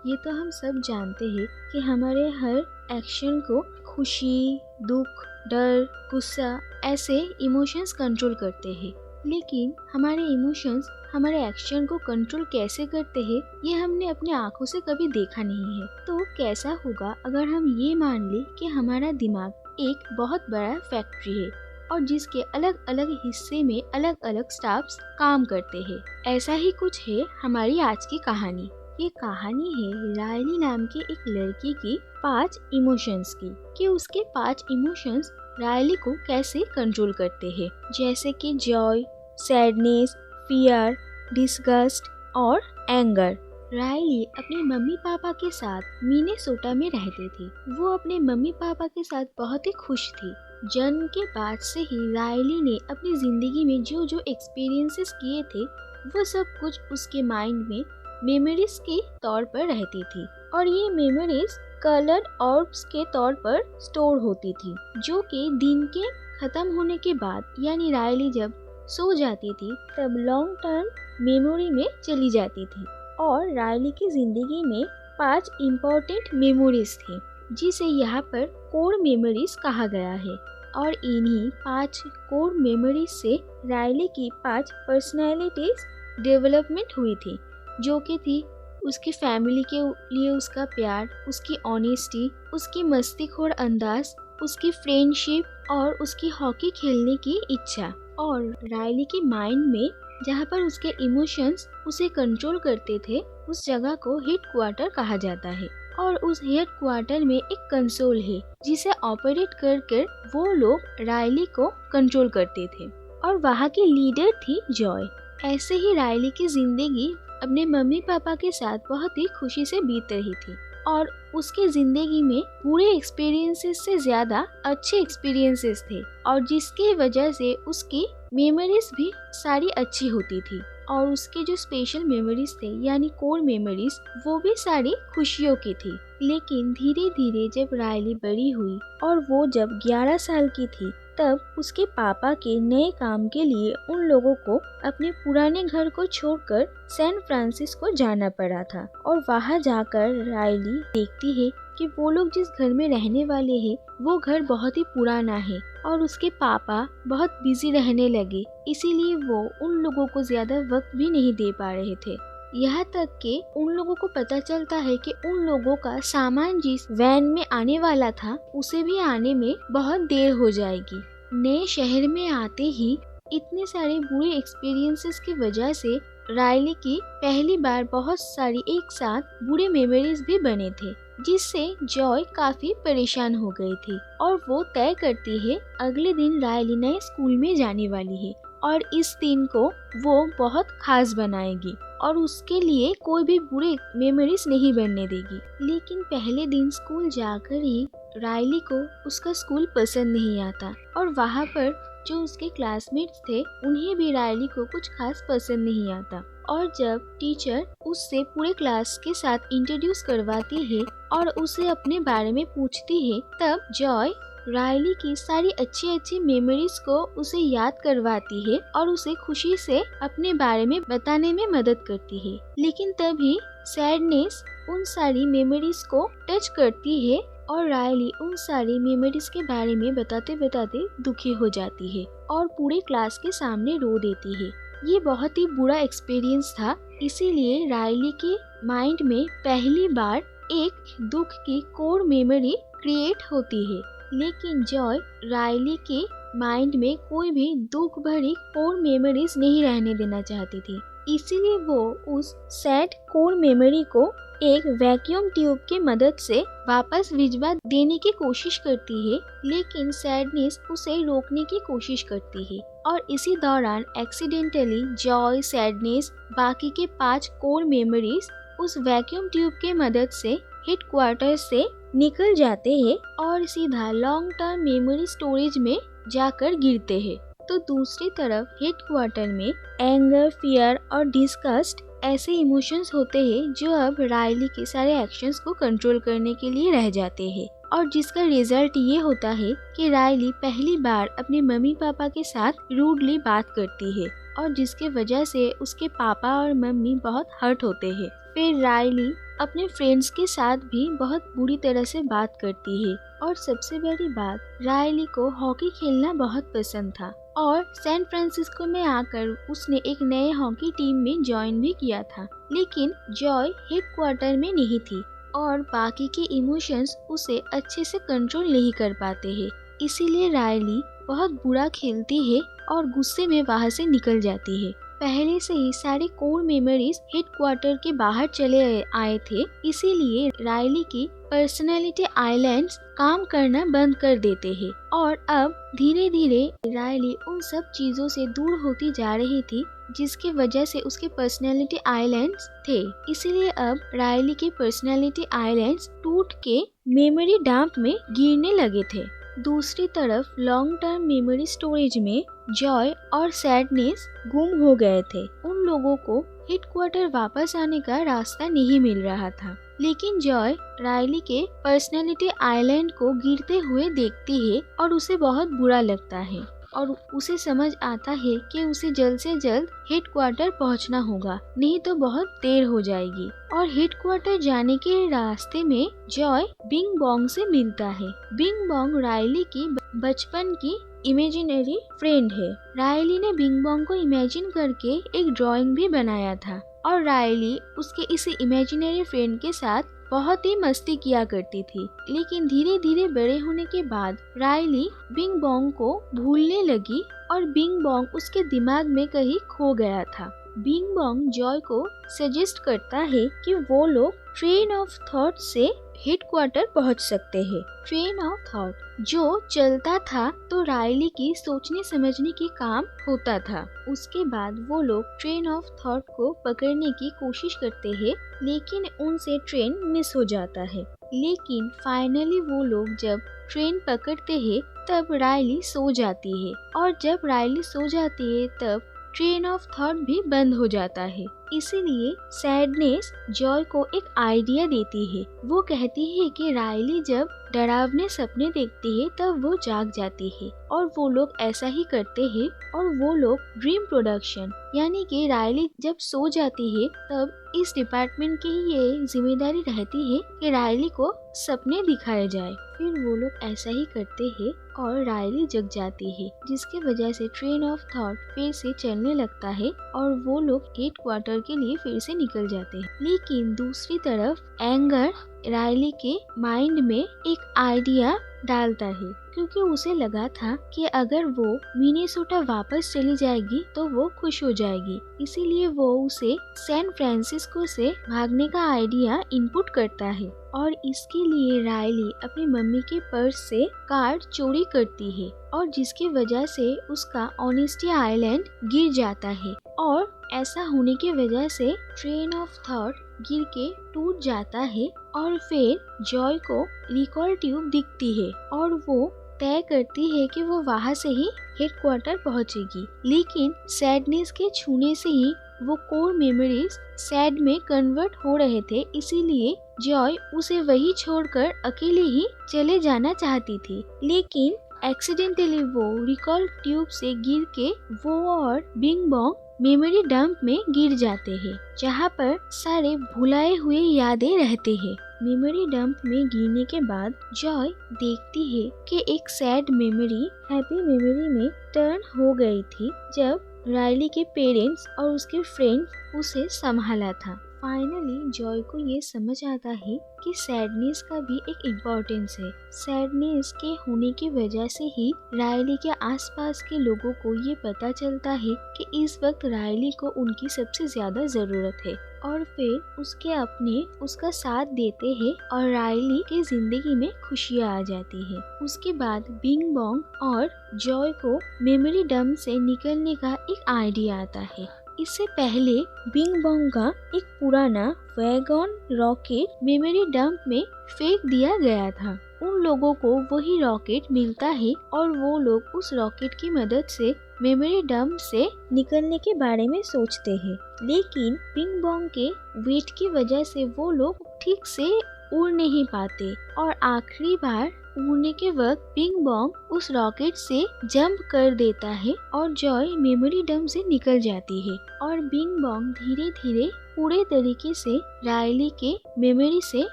ये तो हम सब जानते हैं कि हमारे हर एक्शन को खुशी, दुख, डर, गुस्सा ऐसे इमोशंस कंट्रोल करते हैं। लेकिन हमारे इमोशंस हमारे एक्शन को कंट्रोल कैसे करते हैं ये हमने अपने आँखों से कभी देखा नहीं है। तो कैसा होगा अगर हम ये मान ले कि हमारा दिमाग एक बहुत बड़ा फैक्ट्री है और जिसके अलग अलग हिस्से में अलग अलग स्टाफ्स काम करते हैं। ऐसा ही कुछ है हमारी आज की कहानी। ये कहानी है रायली नाम की एक लड़की की 5 इमोशंस की, कि उसके 5 इमोशंस रायली को कैसे कंट्रोल करते हैं, जैसे कि जॉय, सैडनेस, फियर, डिस्गस्ट और एंगर। रायली अपने मम्मी पापा के साथ मिनेसोटा में रहते थे। वो अपने मम्मी पापा के साथ बहुत ही खुश थी। जन्म के बाद से ही रायली ने अपनी जिंदगी में जो जो एक्सपीरियंसेस किए थे वो सब कुछ उसके माइंड में मेमोरीज के तौर पर रहती थी और ये मेमोरीज कलर्ड ऑर्ब्स के तौर पर स्टोर होती थी, जो कि दिन के खत्म होने के बाद यानी रायली जब सो जाती थी तब लॉन्ग टर्म मेमोरी में चली जाती थी। और रायली की जिंदगी में 5 इम्पोर्टेंट मेमोरीज थी जिसे यहाँ पर कोर मेमोरीज कहा गया है। और इन्हीं 5 कोर मेमोरीज से रायली की 5 पर्सनैलिटीज डेवलपमेंट हुई थी, जो कि थी उसकी फैमिली के लिए उसका प्यार, उसकी ऑनेस्टी, उसकी मस्तीखोर अंदाज, उसकी फ्रेंडशिप और उसकी हॉकी खेलने की इच्छा। और रायली की माइंड में जहाँ पर उसके इमोशंस उसे कंट्रोल करते थे उस जगह को हेड क्वार्टर कहा जाता है। और उस हेड क्वार्टर में एक कंसोल है जिसे ऑपरेट कर कर वो लोग रायली को कंट्रोल करते थे और वहाँ की लीडर थी जॉय। ऐसे ही रायली की जिंदगी अपने मम्मी पापा के साथ बहुत ही खुशी से बीत रही थी और उसके जिंदगी में पूरे एक्सपीरियंसेस से ज्यादा अच्छे एक्सपीरियंसेस थे और जिसकी वजह से उसकी मेमोरीज भी सारी अच्छी होती थी और उसके जो स्पेशल मेमोरीज थे यानी कोर मेमोरीज वो भी सारी खुशियों की थी। लेकिन धीरे धीरे जब रायली बड़ी हुई और वो जब 11 साल की थी तब उसके पापा के नए काम के लिए उन लोगों को अपने पुराने घर को छोड़कर सैन फ्रांसिस्को जाना पड़ा था। और वहाँ जाकर रायली देखती है कि वो लोग जिस घर में रहने वाले हैं वो घर बहुत ही पुराना है और उसके पापा बहुत बिजी रहने लगे, इसीलिए वो उन लोगों को ज्यादा वक्त भी नहीं दे पा रहे थे। यहाँ तक कि उन लोगों को पता चलता है कि उन लोगों का सामान जिस वैन में आने वाला था उसे भी आने में बहुत देर हो जाएगी। नए शहर में आते ही इतने सारे बुरे एक्सपीरियंसेस की वजह से रायली की पहली बार बहुत सारी एक साथ बुरे मेमोरीज भी बने थे, जिससे जॉय काफी परेशान हो गई थी और वो तय करती है अगले दिन रायली नए स्कूल में जाने वाली है और इस दिन को वो बहुत खास बनाएगी और उसके लिए कोई भी बुरे मेमोरीज नहीं बनने देगी। लेकिन पहले दिन स्कूल जाकर ही रायली को उसका स्कूल पसंद नहीं आता और वहाँ पर जो उसके क्लासमेट्स थे उन्हें भी रायली को कुछ खास पसंद नहीं आता। और जब टीचर उससे पूरे क्लास के साथ इंट्रोड्यूस करवाती है और उसे अपने बारे में पूछती है तब जॉय रायली की सारी अच्छी अच्छी मेमोरीज को उसे याद करवाती है और उसे खुशी से अपने बारे में बताने में मदद करती है। लेकिन तभी सैडनेस उन सारी मेमोरीज को टच करती है और रायली उन सारी मेमोरीज के बारे में बताते बताते दुखी हो जाती है और पूरे क्लास के सामने रो देती है। ये बहुत ही बुरा एक्सपीरियंस था, इसीलिए रायली के माइंड में पहली बार एक दुख की कोर मेमोरी क्रिएट होती है। लेकिन जॉय रायली के माइंड में कोई भी दुख भरी कोर मेमोरीज नहीं रहने देना चाहती थी, इसीलिए वो उस सैड कोर मेमोरी को एक वैक्यूम ट्यूब की मदद से वापस भिजवा देने की कोशिश करती है। लेकिन सैडनेस उसे रोकने की कोशिश करती है और इसी दौरान एक्सीडेंटली जॉय, सैडनेस, बाकी के 5 कोर मेमोरीज उस वैक्यूम ट्यूब के मदद से हेड क्वार्टर से निकल जाते हैं और सीधा लॉन्ग टर्म मेमोरी स्टोरेज में जाकर गिरते हैं। तो दूसरी तरफ हेड क्वार्टर में एंगर, फियर और डिस्गस्ट ऐसे इमोशंस होते हैं जो अब रायली के सारे एक्शंस को कंट्रोल करने के लिए रह जाते हैं और जिसका रिजल्ट ये होता है कि रायली पहली बार अपने मम्मी पापा के साथ रूडली बात करती है और जिसके वजह से उसके पापा और मम्मी बहुत हर्ट होते हैं। फिर रायली अपने फ्रेंड्स के साथ भी बहुत बुरी तरह से बात करती है। और सबसे बड़ी बात, रायली को हॉकी खेलना बहुत पसंद था और सैन फ्रांसिस्को में आकर उसने एक नए हॉकी टीम में ज्वाइन भी किया था। लेकिन जॉय हेडक्वार्टर में नहीं थी और बाकी के इमोशंस उसे अच्छे से कंट्रोल नहीं कर पाते हैं। इसीलिए रायली बहुत बुरा खेलती है और गुस्से में वहाँ से निकल जाती है। पहले से ही सारे कोर मेमोरीज हेडक्वार्टर के बाहर चले आए थे, इसीलिए रायली की पर्सनालिटी आइलैंड्स काम करना बंद कर देते हैं और अब धीरे धीरे रायली उन सब चीजों से दूर होती जा रही थी जिसकी वजह से उसके पर्सनालिटी आइलैंड्स थे। इसीलिए अब रायली के पर्सनालिटी आइलैंड्स टूट के मेमोरी डंप में गिरने लगे थे। दूसरी तरफ लॉन्ग टर्म मेमोरी स्टोरेज में जॉय और सैडनेस गुम हो गए थे। उन लोगों को हेडक्वार्टर वापस आने का रास्ता नहीं मिल रहा था, लेकिन जॉय रायली के पर्सनालिटी आइलैंड को गिरते हुए देखती है और उसे बहुत बुरा लगता है और उसे समझ आता है कि उसे जल्द से जल्द हेडक्वार्टर पहुंचना होगा, नहीं तो बहुत देर हो जाएगी। और हेडक्वार्टर जाने के रास्ते में जॉय बिंग बॉन्ग से मिलता है। बिंग बॉन्ग रायली की बचपन की इमेजिनरी फ्रेंड है। रायली ने बिंग बॉन्ग को इमेजिन करके एक ड्राइंग भी बनाया था और रायली उसके इस इमेजिनरी फ्रेंड के साथ बहुत ही मस्ती किया करती थी। लेकिन धीरे धीरे बड़े होने के बाद रायली बिंग बॉन्ग को भूलने लगी और बिंग बॉन्ग उसके दिमाग में कहीं खो गया था। बिंग बॉन्ग जॉय को सजेस्ट करता है कि वो लोग ट्रेन ऑफ थॉट से हेडक्वार्टर पहुंच सकते हैं। ट्रेन ऑफ थॉट जो चलता था तो रायली की सोचने समझने की काम होता था। उसके बाद वो लोग ट्रेन ऑफ थॉट को पकड़ने की कोशिश करते हैं, लेकिन उनसे ट्रेन मिस हो जाता है। लेकिन फाइनली वो लोग जब ट्रेन पकड़ते हैं तब रायली सो जाती है और जब रायली सो जाती है तब ट्रेन ऑफ थॉट भी बंद हो जाता है। इसीलिए सैडनेस जॉय को एक आइडिया देती है। वो कहती है कि रायली जब डरावने सपने देखती है तब वो जाग जाती है और वो लोग ऐसा ही करते हैं और वो लोग ड्रीम प्रोडक्शन यानी कि रायली जब सो जाती है तब इस डिपार्टमेंट की ये जिम्मेदारी रहती है कि रायली को सपने दिखाए जाए। फिर वो लोग ऐसा ही करते हैं और रायली जग जाती है, जिसकी वजह से ट्रेन ऑफ थॉट फिर से चलने लगता है और वो लोग हेडक्वार्टर के लिए फिर से निकल जाते हैं। लेकिन दूसरी तरफ एंगर रायली के माइंड में एक आइडिया डालता है, क्योंकि उसे लगा था कि अगर वो मिनेसोटा वापस चली जाएगी तो वो खुश हो जाएगी। इसीलिए वो उसे सैन फ्रांसिस्को से भागने का आइडिया इनपुट करता है और इसके लिए रायली अपनी मम्मी के पर्स से कार्ड चोरी करती है और जिसकी वजह से उसका ऑनेस्टी आइलैंड गिर जाता है और ऐसा होने की वजह से ट्रेन ऑफ थॉट गिर के टूट जाता है और फिर जॉय को रिकॉल ट्यूब दिखती है और वो तय करती है कि वो वहाँ से ही हेडक्वार्टर पहुँचेगी। लेकिन सैडनेस के छूने से ही वो कोर मेमोरीज सैड में कन्वर्ट हो रहे थे, इसीलिए जॉय उसे वही छोड़कर अकेले ही चले जाना चाहती थी। लेकिन एक्सीडेंटली वो रिकॉल ट्यूब से गिर के वो और बिंग बॉन्ग मेमोरी डंप में गिर जाते हैं, जहाँ पर सारे भुलाए हुए यादें रहते हैं। मेमोरी डंप में गिरने के बाद जॉय देखती है कि एक सैड मेमोरी हैप्पी मेमोरी में टर्न हो गई थी जब रायली के पेरेंट्स और उसके फ्रेंड्स उसे संभाला था। फाइनली जॉय को ये समझ आता है कि सैडनेस का भी एक इम्पोर्टेंस है। सैडनेस के होने की वजह से ही रायली के आसपास के लोगों को ये पता चलता है कि इस वक्त रायली को उनकी सबसे ज्यादा जरूरत है और फिर उसके अपने उसका साथ देते हैं और रायली की जिंदगी में खुशियाँ आ जाती है। उसके बाद बिंग बॉन्ग और जॉय को मेमोरी डंप से निकलने का एक आइडिया आता है। इससे पहले बिंग बॉन्ग का एक पुराना वैगन रॉकेट मेमोरी डंप में फेंक दिया गया था। उन लोगों को वही रॉकेट मिलता है और वो लोग उस रॉकेट की मदद से मेमोरी डंप से निकलने के बारे में सोचते हैं। लेकिन बिंग बॉन्ग के वेट की वजह से वो लोग ठीक से उड़ नहीं पाते और आखिरी बार उड़ने के वक्त बिंग बॉन्ग उस रॉकेट से जंप कर देता है और जॉय मेमोरी डंप से निकल जाती है और बिंग बॉन्ग धीरे धीरे पूरे तरीके से रायली के मेमोरी से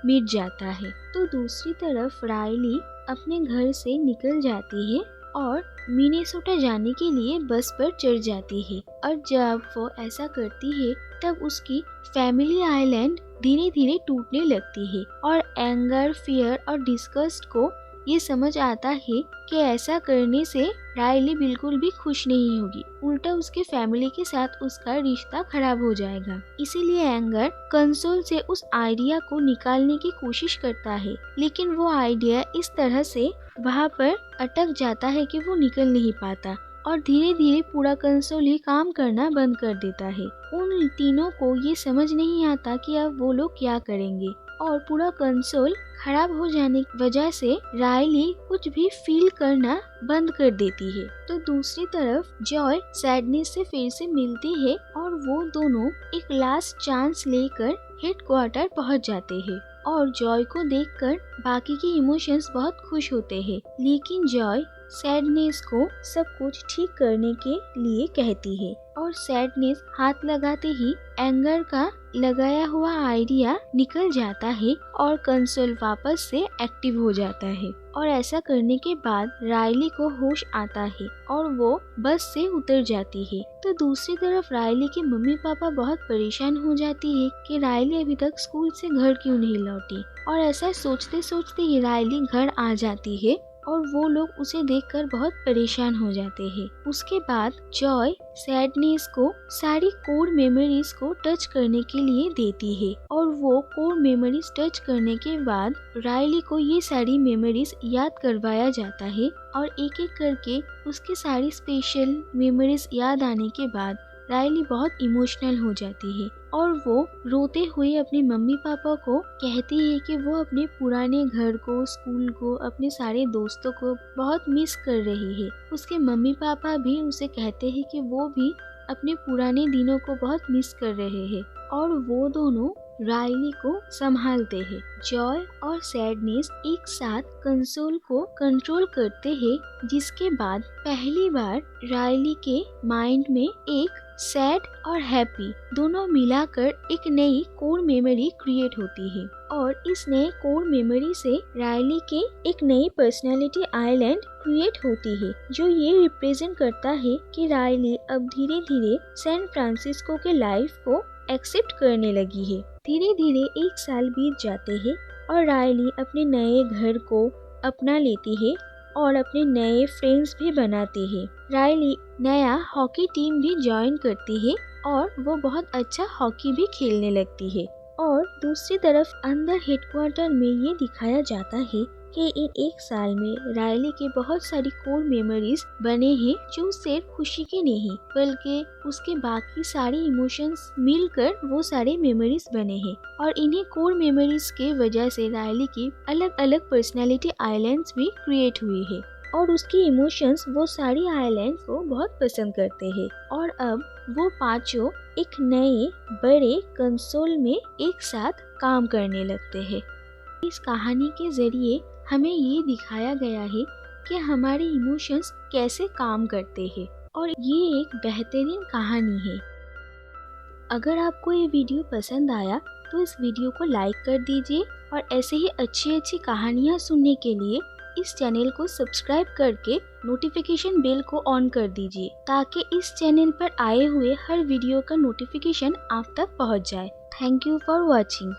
मिट जाता है। तो दूसरी तरफ रायली अपने घर से निकल जाती है और मिनेसोटा जाने के लिए बस पर चढ़ जाती है और जब वो ऐसा करती है तब उसकी फैमिली आइलैंड धीरे धीरे टूटने लगती है और एंगर, फियर और डिस्गस्ट को ये समझ आता है कि ऐसा करने से रायली बिल्कुल भी खुश नहीं होगी, उल्टा उसके फैमिली के साथ उसका रिश्ता खराब हो जाएगा। इसीलिए एंगर कंसोल से उस आइडिया को निकालने की कोशिश करता है, लेकिन वो आइडिया इस तरह से वहाँ पर अटक जाता है कि वो निकल नहीं पाता और धीरे धीरे पूरा कंसोल ही काम करना बंद कर देता है। उन तीनों को ये समझ नहीं आता कि अब वो लोग क्या करेंगे और पूरा कंसोल खराब हो जाने की वजह से रायली कुछ भी फील करना बंद कर देती है। तो दूसरी तरफ जॉय सैडनेस से फिर से मिलती है और वो दोनों एक लास्ट चांस लेकर हेडक्वार्टर पहुंच जाते हैं और जॉय को देखकर बाकी के इमोशंस बहुत खुश होते हैं, लेकिन जॉय सैडनेस को सब कुछ ठीक करने के लिए कहती है और सैडनेस हाथ लगाते ही एंगर का लगाया हुआ आइडिया निकल जाता है और कंसोल वापस से एक्टिव हो जाता है और ऐसा करने के बाद रायली को होश आता है और वो बस से उतर जाती है। तो दूसरी तरफ रायली के मम्मी पापा बहुत परेशान हो जाती है कि रायली अभी तक स्कूल से घर क्यों नहीं लौटी और ऐसा सोचते सोचते ही रायली घर आ जाती है और वो लोग उसे देखकर बहुत परेशान हो जाते हैं। उसके बाद जॉय सैडनेस को सारी कोर मेमोरीज को टच करने के लिए देती है और वो कोर मेमोरीज टच करने के बाद रायली को ये सारी मेमोरीज याद करवाया जाता है और एक एक करके उसके सारी स्पेशल मेमोरीज याद आने के बाद रायली बहुत इमोशनल हो जाती है और वो रोते हुए अपने मम्मी पापा को कहती है कि वो अपने पुराने घर को, स्कूल को, अपने सारे दोस्तों को बहुत मिस कर रही है। उसके मम्मी पापा भी उसे कहते हैं कि वो भी अपने पुराने दिनों को बहुत मिस कर रहे हैं और वो दोनों रायली को संभालते हैं। जॉय और सैडनेस एक साथ कंसोल को कंट्रोल करते हैं, जिसके बाद पहली बार रायली के माइंड में एक सैड और हैप्पी दोनों मिलाकर एक नई कोर मेमोरी क्रिएट होती है और इस नए कोर मेमोरी से रायली के एक नई पर्सनालिटी आइलैंड क्रिएट होती है, जो ये रिप्रेजेंट करता है कि रायली अब धीरे धीरे सैन फ्रांसिस्को के लाइफ को एक्सेप्ट करने लगी है। धीरे धीरे एक साल बीत जाते हैं और रायली अपने नए घर को अपना लेती है और अपने नए फ्रेंड्स भी बनाते हैं। रायली नया हॉकी टीम भी ज्वाइन करती है और वो बहुत अच्छा हॉकी भी खेलने लगती है। और दूसरी तरफ अंदर हेडक्वार्टर में ये दिखाया जाता है कि इन एक साल में रायली के बहुत सारी कोर मेमोरीज बने हैं, जो सिर्फ खुशी के नहीं बल्कि उसके बाकी सारे इमोशंस मिलकर वो सारे मेमोरीज बने हैं और इन्हीं कोर मेमोरीज के वजह से रायली की अलग अलग पर्सनालिटी आइलैंड्स भी क्रिएट हुई है और उसके इमोशंस वो सारी आइलैंड्स को बहुत पसंद करते हैं और अब वो पांचों एक नए बड़े कंसोल में एक साथ काम करने लगते हैं। इस कहानी के जरिए हमें ये दिखाया गया है कि हमारे इमोशंस कैसे काम करते हैं और ये एक बेहतरीन कहानी है। अगर आपको ये वीडियो पसंद आया तो इस वीडियो को लाइक कर दीजिए और ऐसे ही अच्छी अच्छी कहानियाँ सुनने के लिए इस चैनल को सब्सक्राइब करके नोटिफिकेशन बेल को ऑन कर दीजिए ताकि इस चैनल पर आए हुए हर वीडियो का नोटिफिकेशन आप तक पहुंच जाए। Thank you for watching.